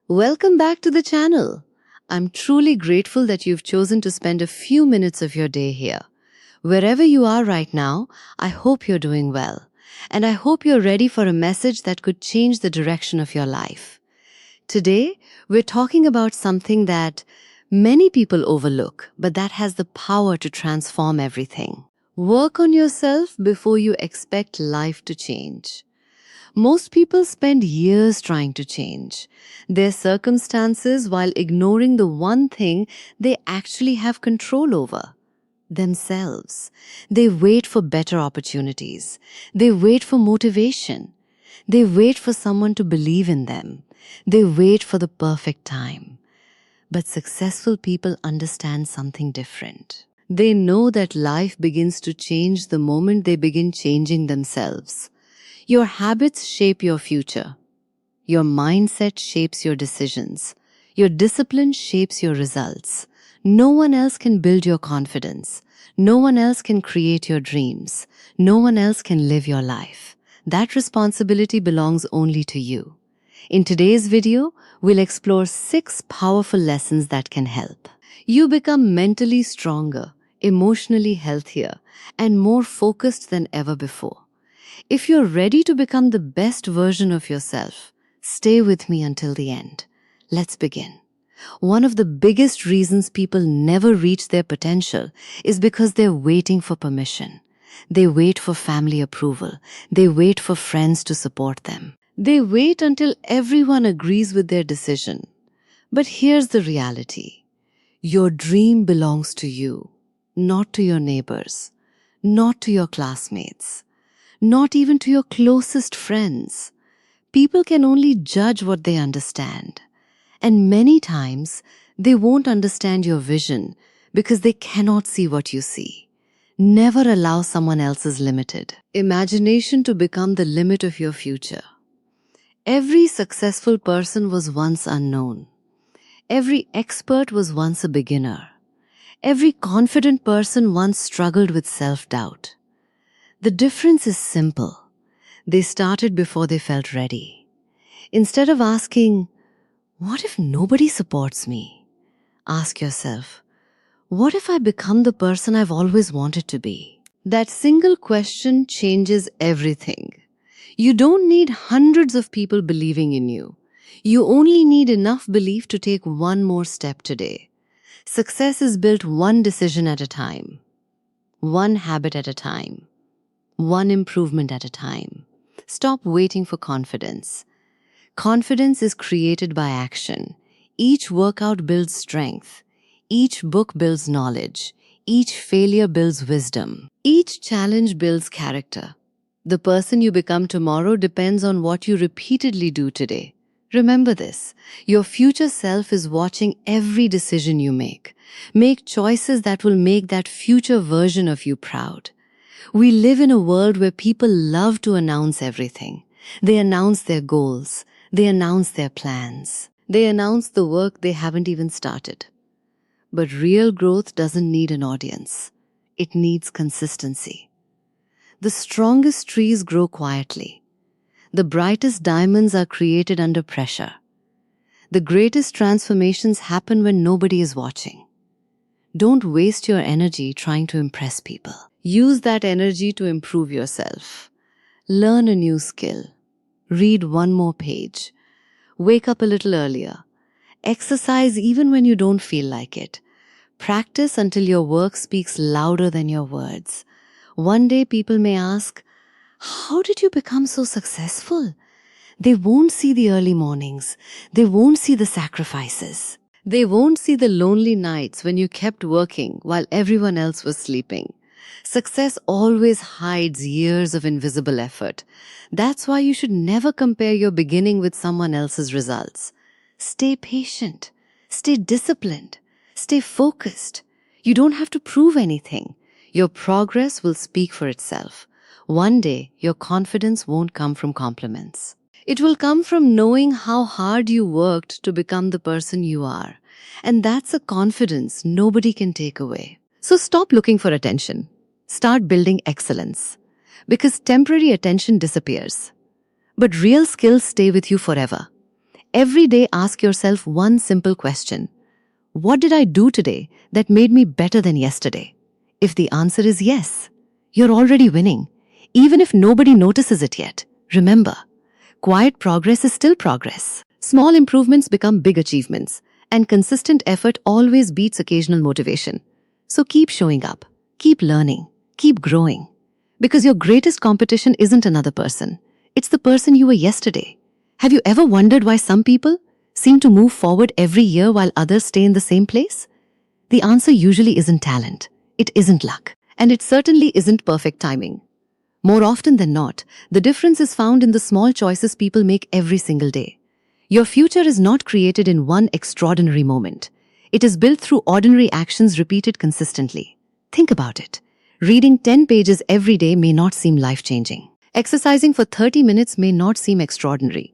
Welcome back to the channel. I'm truly grateful that you've chosen to spend a few minutes of your day here. Wherever you are right now, I hope you're doing well. And I hope you're ready for a message that could change the direction of your life. Today, we're talking about something that many people overlook, but that has the power to transform everything. Work on yourself before you expect life to change. Most people spend years trying to change their circumstances while ignoring the one thing they actually have control over: themselves. They wait for better opportunities. They wait for motivation. They wait for someone to believe in them. They wait for the perfect time. But successful people understand something different. They know that life begins to change the moment they begin changing themselves. Your habits shape your future. Your mindset shapes your decisions. Your discipline shapes your results. No one else can build your confidence. No one else can create your dreams. No one else can live your life. That responsibility belongs only to you. In today's video, we'll explore 6 powerful lessons that can help you become mentally stronger, emotionally healthier, and more focused than ever before. If you're ready to become the best version of yourself, stay with me until the end. Let's begin. One of the biggest reasons people never reach their potential is because they're waiting for permission. They wait for family approval. They wait for friends to support them. They wait until everyone agrees with their decision. But here's the reality. Your dream belongs to you, not to your neighbors, not to your classmates, not even to your closest friends. People can only judge what they understand. And many times, they won't understand your vision because they cannot see what you see. Never allow someone else's limited imagination to become the limit of your future. Every successful person was once unknown. Every expert was once a beginner. Every confident person once struggled with self-doubt. The difference is simple. They started before they felt ready. Instead of asking, "What if nobody supports me?" ask yourself, "What if I become the person I've always wanted to be?" That single question changes everything. You don't need hundreds of people believing in you. You only need enough belief to take one more step today. Success is built one decision at a time, one habit at a time, one improvement at a time. Stop waiting for confidence. Confidence is created by action. Each workout builds strength. Each book builds knowledge. Each failure builds wisdom. Each challenge builds character. The person you become tomorrow depends on what you repeatedly do today. Remember this. Your future self is watching every decision you make. Make choices that will make that future version of you proud. We live in a world where people love to announce everything. They announce their goals. They announce their plans. They announce the work they haven't even started. But real growth doesn't need an audience. It needs consistency. The strongest trees grow quietly. The brightest diamonds are created under pressure. The greatest transformations happen when nobody is watching. Don't waste your energy trying to impress people. Use that energy to improve yourself. Learn a new skill. Read one more page. Wake up a little earlier. Exercise even when you don't feel like it. Practice until your work speaks louder than your words. One day people may ask, "How did you become so successful?" They won't see the early mornings. They won't see the sacrifices. They won't see the lonely nights when you kept working while everyone else was sleeping. Success always hides years of invisible effort. That's why you should never compare your beginning with someone else's results. Stay patient. Stay disciplined. Stay focused. You don't have to prove anything. Your progress will speak for itself. One day, your confidence won't come from compliments. It will come from knowing how hard you worked to become the person you are. And that's a confidence nobody can take away. So stop looking for attention. Start building excellence. Because temporary attention disappears. But real skills stay with you forever. Every day ask yourself one simple question. What did I do today that made me better than yesterday? If the answer is yes, you're already winning, even if nobody notices it yet. Remember, quiet progress is still progress. Small improvements become big achievements, and consistent effort always beats occasional motivation. So keep showing up, keep learning, keep growing. Because your greatest competition isn't another person, it's the person you were yesterday. Have you ever wondered why some people seem to move forward every year while others stay in the same place? The answer usually isn't talent, it isn't luck, and it certainly isn't perfect timing. More often than not, the difference is found in the small choices people make every single day. Your future is not created in one extraordinary moment. It is built through ordinary actions repeated consistently. Think about it. Reading 10 pages every day may not seem life-changing. Exercising for 30 minutes may not seem extraordinary.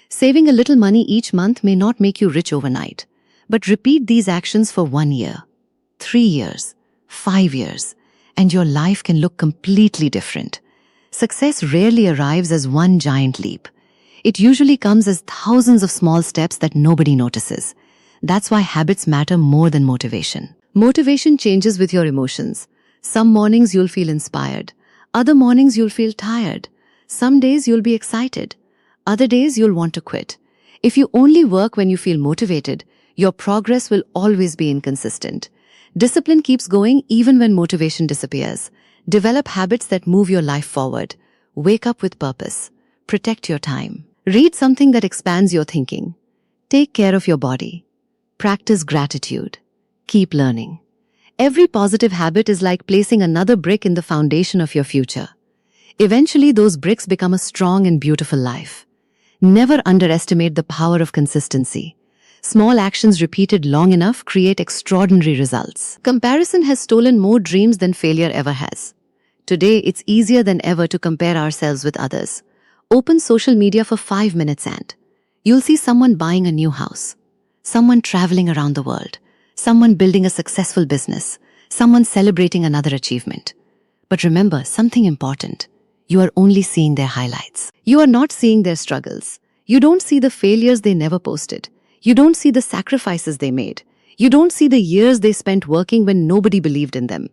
Saving a little money each month may not make you rich overnight. But repeat these actions for 1 year, 3 years, 5 years, and your life can look completely different. Success rarely arrives as one giant leap. It usually comes as thousands of small steps that nobody notices. That's why habits matter more than motivation. Motivation changes with your emotions. Some mornings you'll feel inspired. Other mornings you'll feel tired. Some days you'll be excited. Other days you'll want to quit. If you only work when you feel motivated, your progress will always be inconsistent. Discipline keeps going even when motivation disappears. Develop habits that move your life forward. Wake up with purpose. Protect your time. Read something that expands your thinking. Take care of your body. Practice gratitude. Keep learning. Every positive habit is like placing another brick in the foundation of your future. Eventually, those bricks become a strong and beautiful life. Never underestimate the power of consistency. Small actions repeated long enough create extraordinary results. Comparison has stolen more dreams than failure ever has. Today, it's easier than ever to compare ourselves with others. Open social media for 5 minutes and you'll see someone buying a new house, someone traveling around the world, someone building a successful business, someone celebrating another achievement. But remember something important. You are only seeing their highlights. You are not seeing their struggles. You don't see the failures they never posted. You don't see the sacrifices they made. You don't see the years they spent working when nobody believed in them.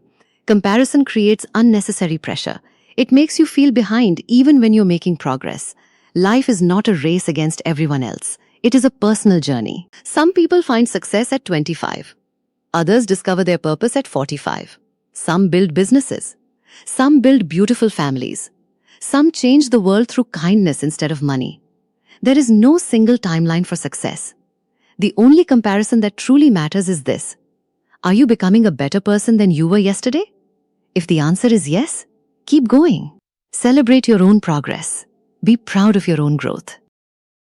Comparison creates unnecessary pressure. It makes you feel behind even when you're making progress. Life is not a race against everyone else. It is a personal journey. Some people find success at 25. Others discover their purpose at 45. Some build businesses. Some build beautiful families. Some change the world through kindness instead of money. There is no single timeline for success. The only comparison that truly matters is this. Are you becoming a better person than you were yesterday? If the answer is yes, keep going. Celebrate your own progress. Be proud of your own growth.